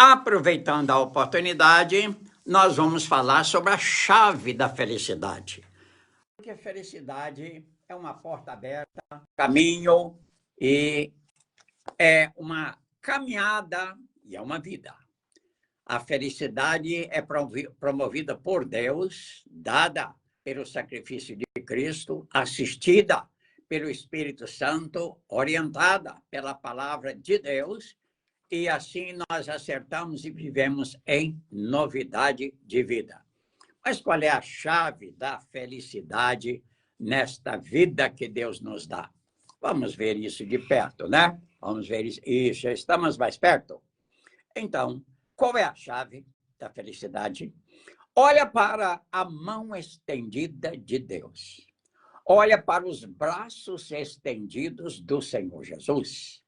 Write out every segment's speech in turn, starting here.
Aproveitando a oportunidade, nós vamos falar sobre a chave da felicidade. Porque a felicidade é uma porta aberta, caminho, e é uma caminhada e é uma vida. A felicidade é promovida por Deus, dada pelo sacrifício de Cristo, assistida pelo Espírito Santo, orientada pela palavra de Deus, e assim nós acertamos e vivemos em novidade de vida. Mas qual é a chave da felicidade nesta vida que Deus nos dá? Vamos ver isso de perto, né? Vamos ver isso. Isso, estamos mais perto? Então, qual é a chave da felicidade? Olha para a mão estendida de Deus. Olha para os braços estendidos do Senhor Jesus.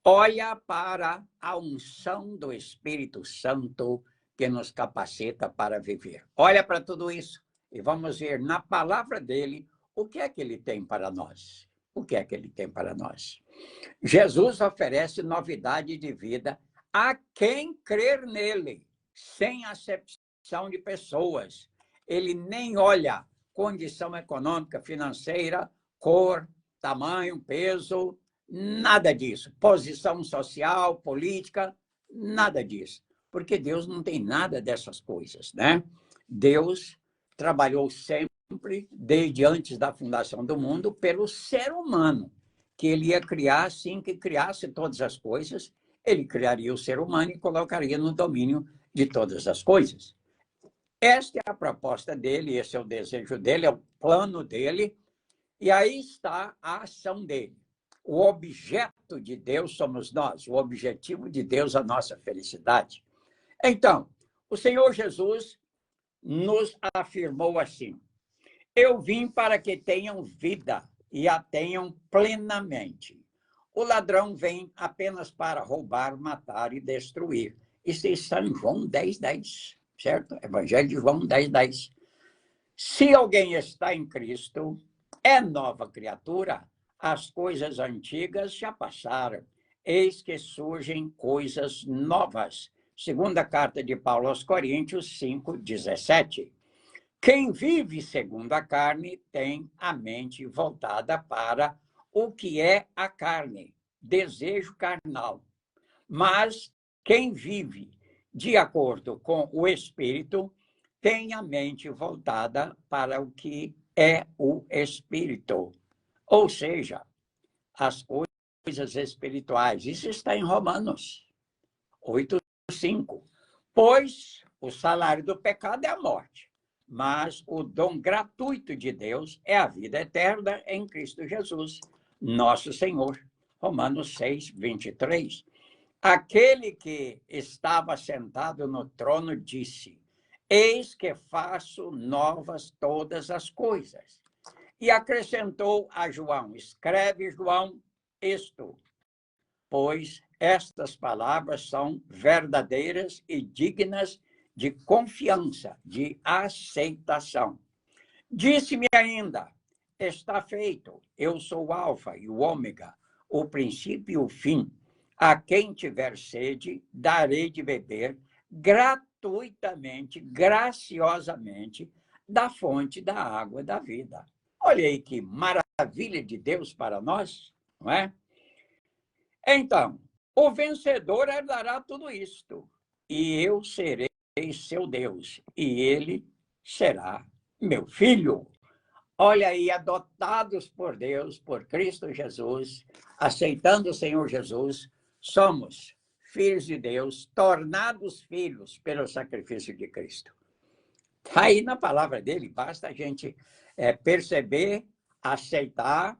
Olha para a unção do Espírito Santo que nos capacita para viver. Olha para tudo isso e vamos ver na palavra dele o que é que ele tem para nós. O que é que ele tem para nós? Jesus oferece novidade de vida a quem crer nele, sem acepção de pessoas. Ele nem olha condição econômica, financeira, cor, tamanho, peso, nada disso. Posição social, política, nada disso. Porque Deus não tem nada dessas coisas, né? Deus trabalhou sempre, desde antes da fundação do mundo, pelo ser humano, que ele ia criar assim que criasse todas as coisas, ele criaria o ser humano e colocaria no domínio de todas as coisas. Esta é a proposta dele, esse é o desejo dele, é o plano dele, e aí está a ação dele. O objeto de Deus somos nós, o objetivo de Deus, a nossa felicidade. Então, o Senhor Jesus nos afirmou assim: eu vim para que tenham vida e a tenham plenamente. O ladrão vem apenas para roubar, matar e destruir. Isso está em João 10:10, certo? Evangelho de João 10:10. Se alguém está em Cristo, é nova criatura, as coisas antigas já passaram, eis que surgem coisas novas. Segunda carta de Paulo aos Coríntios 5:17. Quem vive segundo a carne tem a mente voltada para o que é a carne, desejo carnal. Mas quem vive de acordo com o Espírito tem a mente voltada para o que é o Espírito. Ou seja, as coisas espirituais. Isso está em Romanos 8:5. Pois o salário do pecado é a morte, mas o dom gratuito de Deus é a vida eterna em Cristo Jesus, nosso Senhor. Romanos 6:23. Aquele que estava sentado no trono disse: eis que faço novas todas as coisas. E acrescentou a João: escreve, João, isto, pois estas palavras são verdadeiras e dignas de confiança, de aceitação. Disse-me ainda: está feito, eu sou o Alfa e o Ômega, o princípio e o fim. A quem tiver sede, darei de beber gratuitamente, graciosamente, da fonte da água da vida. Olha aí que maravilha de Deus para nós, não é? Então, o vencedor herdará tudo isto, e eu serei seu Deus, e ele será meu filho. Olha aí, adotados por Deus, por Cristo Jesus, aceitando o Senhor Jesus, somos filhos de Deus, tornados filhos pelo sacrifício de Cristo. Está aí na palavra dele, basta a gente perceber, aceitar,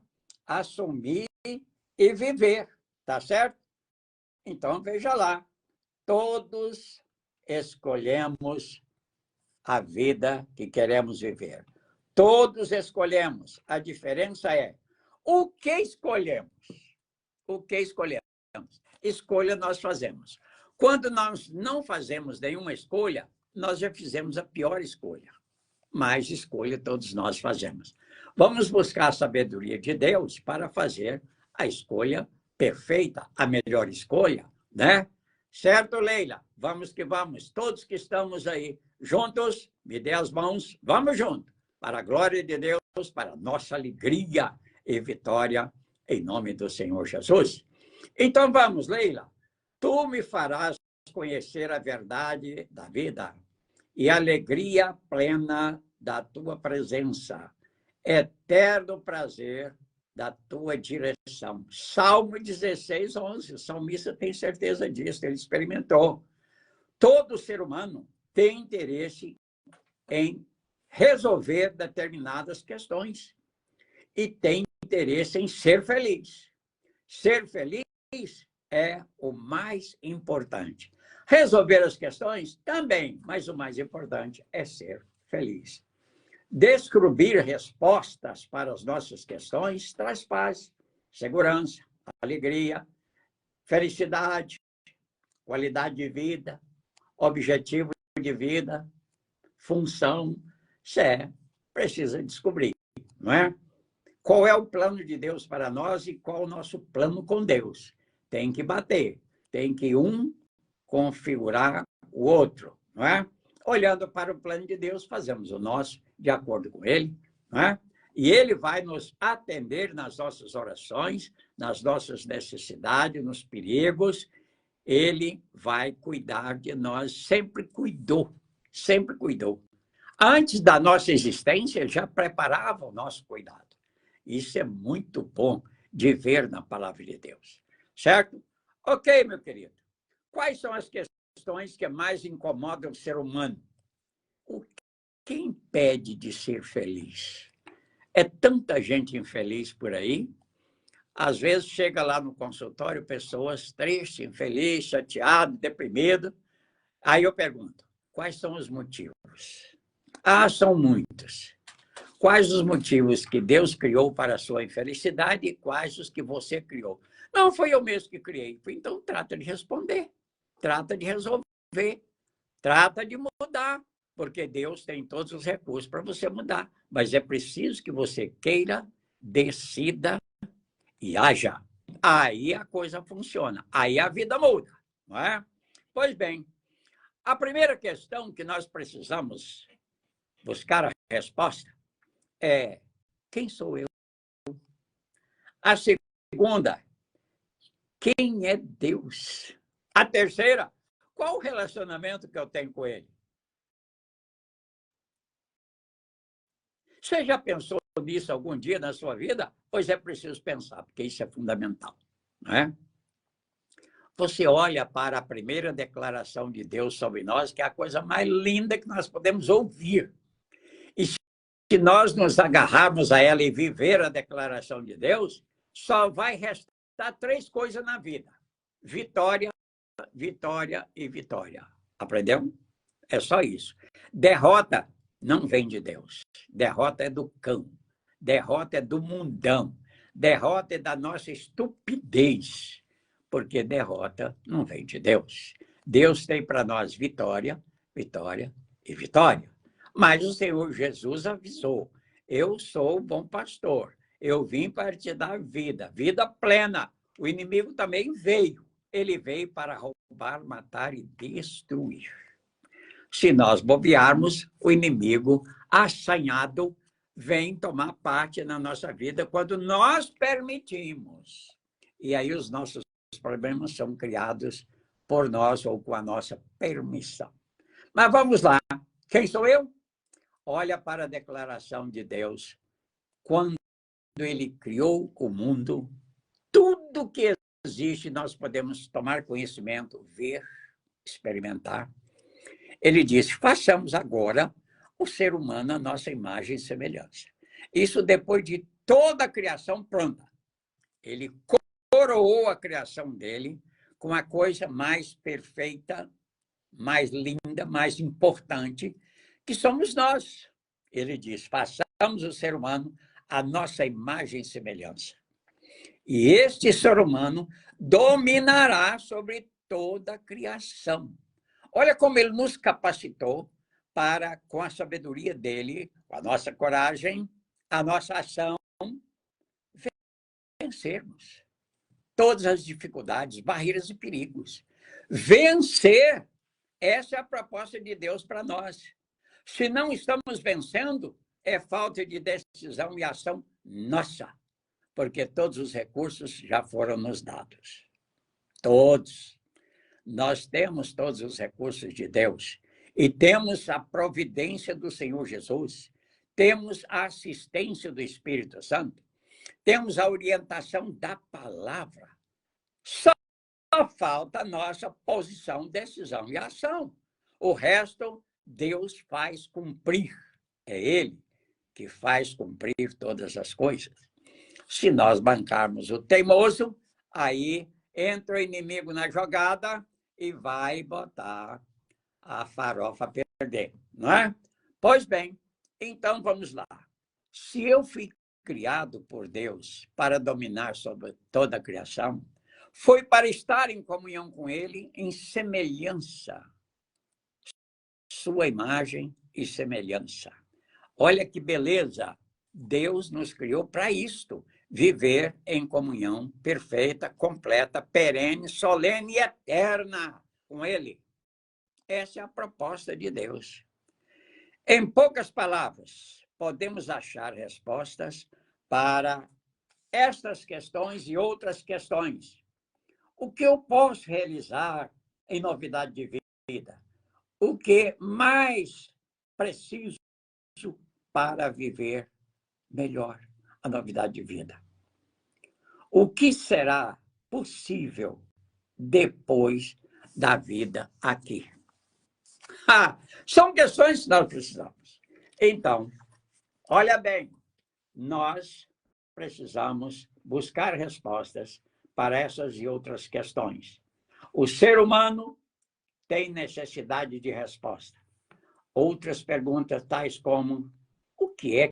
assumir e viver, tá certo? Então, veja lá, todos escolhemos a vida que queremos viver. Todos escolhemos. A diferença é o que escolhemos. O que escolhemos. Escolha nós fazemos. Quando nós não fazemos nenhuma escolha, nós já fizemos a pior escolha. Mas escolha todos nós fazemos. Vamos buscar a sabedoria de Deus para fazer a escolha perfeita, a melhor escolha, né? Certo, Leila? Vamos que vamos. Todos que estamos aí juntos, me dê as mãos, vamos juntos. Para a glória de Deus, para a nossa alegria e vitória, em nome do Senhor Jesus. Então vamos, Leila. Tu me farás conhecer a verdade da vida e a alegria plena da tua presença. Eterno prazer da tua direção. Salmo 16, 11. O salmista tem certeza disso, ele experimentou. Todo ser humano tem interesse em resolver determinadas questões e tem interesse em ser feliz. Ser feliz é o mais importante. Resolver as questões também, mas o mais importante é ser feliz. Descobrir respostas para as nossas questões traz paz, segurança, alegria, felicidade, qualidade de vida, objetivo de vida, função. Você precisa descobrir, não é? Qual é o plano de Deus para nós e qual o nosso plano com Deus? Tem que bater, tem que um configurar o outro, não é? Olhando para o plano de Deus, fazemos o nosso de acordo com ele, não é? E ele vai nos atender nas nossas orações, nas nossas necessidades, nos perigos. Ele vai cuidar de nós, sempre cuidou, sempre cuidou. Antes da nossa existência, já preparava o nosso cuidado. Isso é muito bom de ver na palavra de Deus, certo? Ok, meu querido. Quais são as questões que mais incomodam o ser humano? O que impede de ser feliz? É tanta gente infeliz por aí. Às vezes chega lá no consultório pessoas tristes, infelizes, chateadas, deprimidas. Aí eu pergunto, quais são os motivos? Ah, são muitos. Quais os motivos que Deus criou para a sua infelicidade e quais os que você criou? Não, foi eu mesmo que criei. Então, trata de responder, trata de resolver, trata de mudar, porque Deus tem todos os recursos para você mudar. Mas é preciso que você queira, decida e haja. Aí a coisa funciona, aí a vida muda, não é? Pois bem, a primeira questão que nós precisamos buscar a resposta é: quem sou eu? A segunda, quem é Deus? A terceira, qual o relacionamento que eu tenho com ele? Você já pensou nisso algum dia na sua vida? Pois é preciso pensar, porque isso é fundamental, não é? Você olha para a primeira declaração de Deus sobre nós, que é a coisa mais linda que nós podemos ouvir. E se nós nos agarrarmos a ela e viver a declaração de Deus, só vai restar três coisas na vida: vitória, vitória e vitória. Aprendeu? É só isso. Derrota não vem de Deus. Derrota é do cão. Derrota é do mundão. Derrota é da nossa estupidez. Porque derrota não vem de Deus. Deus tem para nós vitória, vitória e vitória. Mas o Senhor Jesus avisou: eu sou o bom pastor. Eu vim para te dar vida, vida plena. O inimigo também veio. Ele veio para roubar, matar e destruir. Se nós bobearmos, o inimigo assanhado vem tomar parte na nossa vida quando nós permitimos. E aí os nossos problemas são criados por nós ou com a nossa permissão. Mas vamos lá. Quem sou eu? Olha para a declaração de Deus. Quando ele criou o mundo, tudo que existe nós podemos tomar conhecimento, ver, experimentar. Ele disse: façamos agora o ser humano à nossa imagem e semelhança. Isso depois de toda a criação pronta. Ele coroou a criação dele com a coisa mais perfeita, mais linda, mais importante, que somos nós. Ele diz: façamos o ser humano à nossa imagem e semelhança. E este ser humano dominará sobre toda a criação. Olha como ele nos capacitou para, com a sabedoria dele, com a nossa coragem, a nossa ação, vencermos todas as dificuldades, barreiras e perigos. Vencer, essa é a proposta de Deus para nós. Se não estamos vencendo, é falta de decisão e ação nossa, porque todos os recursos já foram nos dados. Todos. Nós temos todos os recursos de Deus e temos a providência do Senhor Jesus, temos a assistência do Espírito Santo, temos a orientação da palavra. Só falta a nossa posição, decisão e ação. O resto, Deus faz cumprir. É Ele que faz cumprir todas as coisas. Se nós bancarmos o teimoso, aí entra o inimigo na jogada e vai botar a farofa a perder, não é? Pois bem, então vamos lá. Se eu fui criado por Deus para dominar sobre toda a criação, foi para estar em comunhão com Ele, em semelhança, sua imagem e semelhança. Olha que beleza! Deus nos criou para isto, viver em comunhão perfeita, completa, perene, solene e eterna com Ele. Essa é a proposta de Deus. Em poucas palavras, podemos achar respostas para estas questões e outras questões. O que eu posso realizar em novidade de vida? O que mais preciso para viver melhor a novidade de vida? O que será possível depois da vida aqui? São questões que nós precisamos. Então, olha bem, nós precisamos buscar respostas para essas e outras questões. O ser humano tem necessidade de resposta. Outras perguntas, tais como: o que é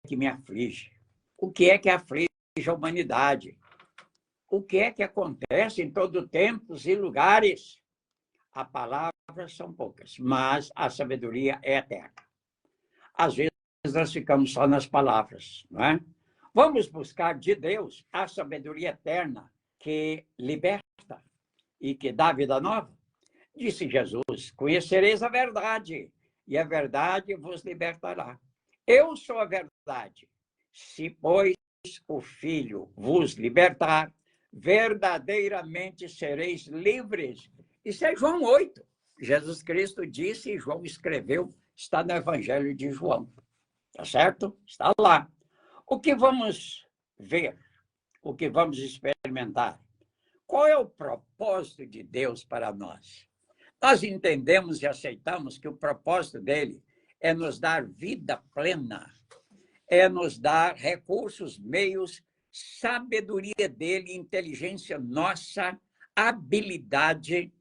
que me aflige? O que é que aflige a humanidade? O que é que acontece em todo tempos e lugares? As palavras são poucas, mas a sabedoria é eterna. Às vezes nós ficamos só nas palavras, não é? Vamos buscar de Deus a sabedoria eterna que liberta e que dá vida nova. Disse Jesus: conhecereis a verdade, e a verdade vos libertará. Eu sou a verdade. Se, pois, o Filho vos libertar, verdadeiramente sereis livres. Isso é João 8. Jesus Cristo disse e João escreveu, está no Evangelho de João. Tá certo? Está lá. O que vamos ver? O que vamos experimentar? Qual é o propósito de Deus para nós? Nós entendemos e aceitamos que o propósito dele é nos dar vida plena, é nos dar recursos, meios, sabedoria dele, inteligência nossa, habilidade.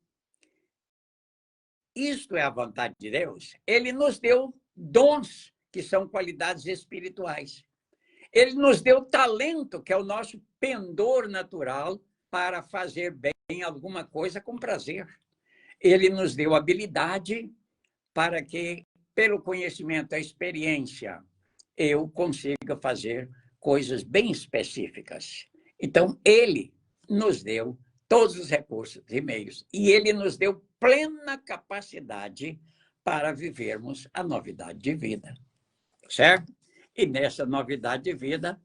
Isto é a vontade de Deus. Ele nos deu dons, que são qualidades espirituais. Ele nos deu talento, que é o nosso pendor natural para fazer bem alguma coisa com prazer. Ele nos deu habilidade para que, pelo conhecimento, a experiência, eu consiga fazer coisas bem específicas. Então, ele nos deu todos os recursos e meios, e ele nos deu plena capacidade para vivermos a novidade de vida, certo? E nessa novidade de vida,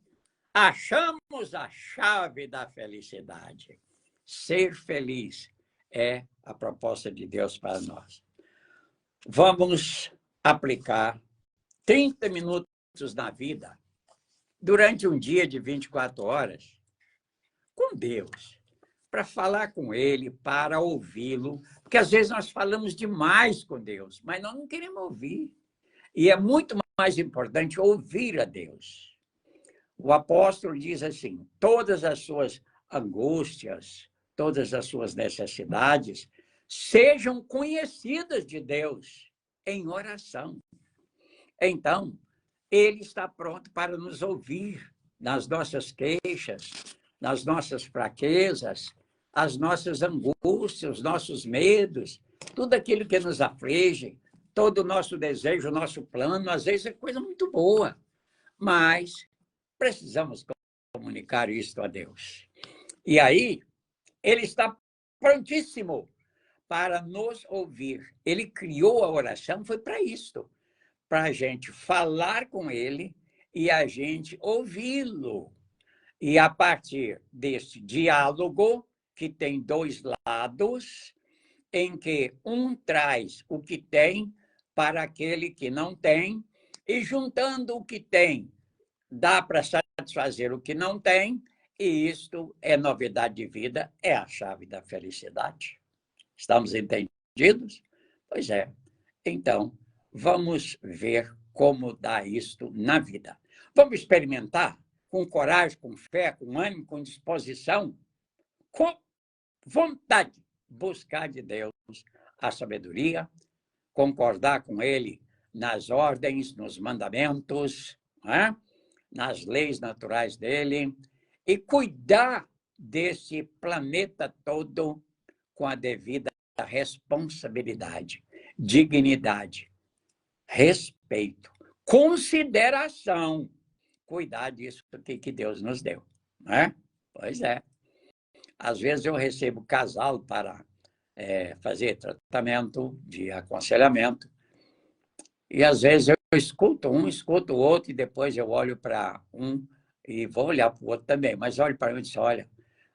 achamos a chave da felicidade. Ser feliz é a proposta de Deus para nós. Vamos aplicar 30 minutos na vida, durante um dia de 24 horas, com Deus, para falar com Ele, para ouvi-lo, porque às vezes nós falamos demais com Deus, mas nós não queremos ouvir. E é muito mais importante ouvir a Deus. O apóstolo diz assim: todas as suas angústias, todas as suas necessidades, sejam conhecidas de Deus em oração. Então, ele está pronto para nos ouvir nas nossas queixas, nas nossas fraquezas, as nossas angústias, os nossos medos, tudo aquilo que nos aflige, todo o nosso desejo, o nosso plano, às vezes é coisa muito boa, mas precisamos comunicar isso a Deus. E aí, ele está prontíssimo para nos ouvir. Ele criou a oração, foi para isso, para a gente falar com ele e a gente ouvi-lo. E a partir desse diálogo, que tem dois lados, em que um traz o que tem para aquele que não tem, e juntando o que tem, dá para satisfazer o que não tem, e isto é novidade de vida, é a chave da felicidade. Estamos entendidos? Pois é. Então, vamos ver como dá isto na vida. Vamos experimentar com coragem, com fé, com ânimo, com disposição, com vontade, buscar de Deus a sabedoria, concordar com Ele nas ordens, nos mandamentos, né? Nas leis naturais dele, e cuidar desse planeta todo com a devida responsabilidade, dignidade, respeito, consideração. Cuidar disso que Deus nos deu, né? Pois é. Às vezes eu recebo casal para fazer tratamento de aconselhamento, e às vezes eu escuto um, escuto o outro, e depois eu olho para um e vou olhar para o outro também, mas olho para mim e digo, olha,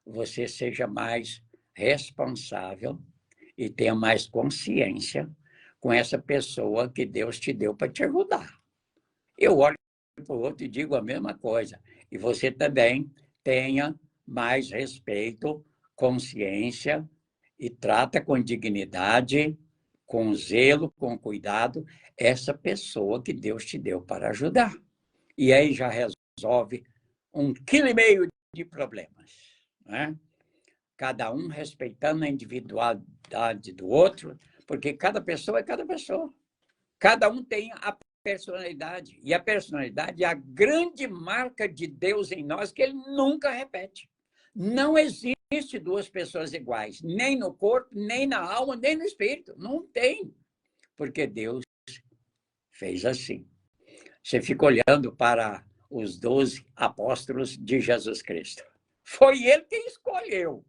você seja mais responsável e tenha mais consciência com essa pessoa que Deus te deu para te ajudar. Eu olho para o outro e digo a mesma coisa. E você também tenha mais respeito, consciência e trata com dignidade, com zelo, com cuidado, essa pessoa que Deus te deu para ajudar. E aí já resolve 1,5 kg de problemas, né? Cada um respeitando a individualidade do outro, porque cada pessoa é cada pessoa. Cada um tem a personalidade. E a personalidade é a grande marca de Deus em nós, que ele nunca repete. Não existe duas pessoas iguais, nem no corpo, nem na alma, nem no espírito. Não tem. Porque Deus fez assim. Você fica olhando para os 12 apóstolos de Jesus Cristo. Foi ele quem escolheu.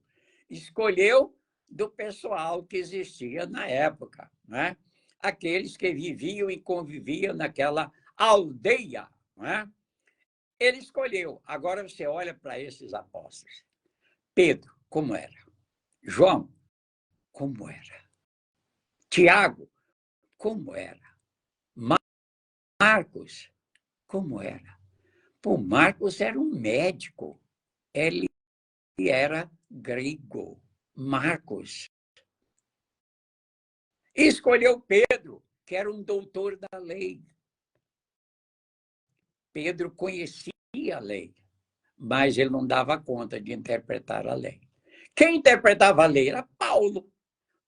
Escolheu do pessoal que existia na época, né? Aqueles que viviam e conviviam naquela aldeia, né? Ele escolheu. Agora você olha para esses apóstolos. Pedro, como era? João, como era? Tiago, como era? Marcos, como era? Pô, Marcos era um médico. Ele era grego. Marcos. Escolheu Pedro, que era um doutor da lei. Pedro conhecia a lei, mas ele não dava conta de interpretar a lei. Quem interpretava a lei era Paulo.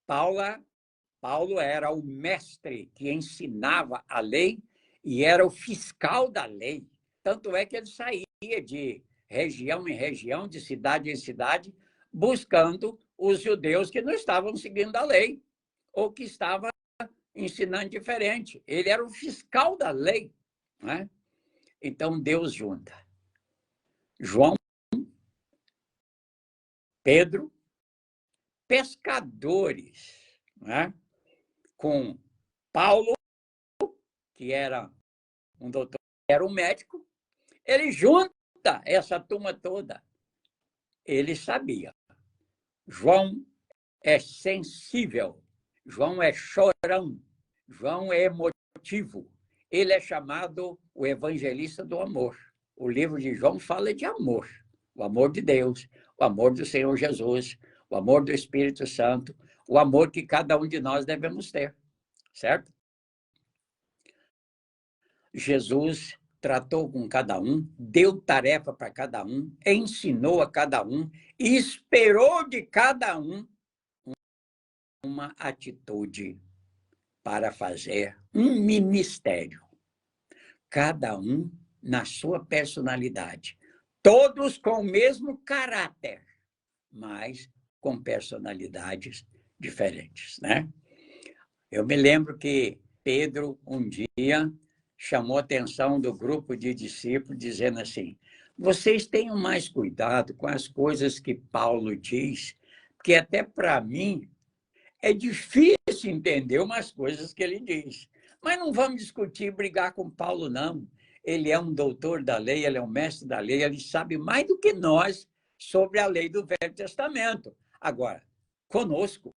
Paulo era o mestre que ensinava a lei e era o fiscal da lei. Tanto é que ele saía de região em região, de cidade em cidade, buscando os judeus que não estavam seguindo a lei ou que estavam ensinando diferente. Ele era o fiscal da lei, né? Então, Deus junta João, Pedro, pescadores, né? Com Paulo, que era um doutor, era um médico. Ele junta essa turma toda. Ele sabia. João é sensível. João é chorão. João é emotivo. Ele é chamado o evangelista do amor. O livro de João fala de amor. O amor de Deus, o amor do Senhor Jesus, o amor do Espírito Santo, o amor que cada um de nós devemos ter. Certo? Jesus tratou com cada um, deu tarefa para cada um, ensinou a cada um e esperou de cada um uma atitude para fazer um ministério. Cada um na sua personalidade. Todos com o mesmo caráter, mas com personalidades diferentes, né? Eu me lembro que Pedro, um dia, chamou a atenção do grupo de discípulos, dizendo assim, vocês tenham mais cuidado com as coisas que Paulo diz, porque até para mim É difícil entender umas coisas que ele diz. Mas não vamos discutir, brigar com Paulo, não. Ele é um doutor da lei, ele é um mestre da lei, ele sabe mais do que nós sobre a lei do Velho Testamento. Agora, conosco,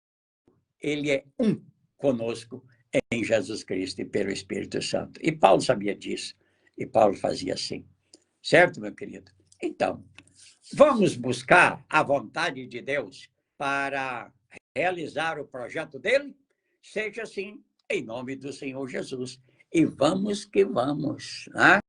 ele é um conosco em Jesus Cristo e pelo Espírito Santo. E Paulo sabia disso. E Paulo fazia assim. Certo, meu querido? Então, vamos buscar a vontade de Deus para realizar o projeto dele? Seja assim, em nome do Senhor Jesus. E vamos que vamos, né?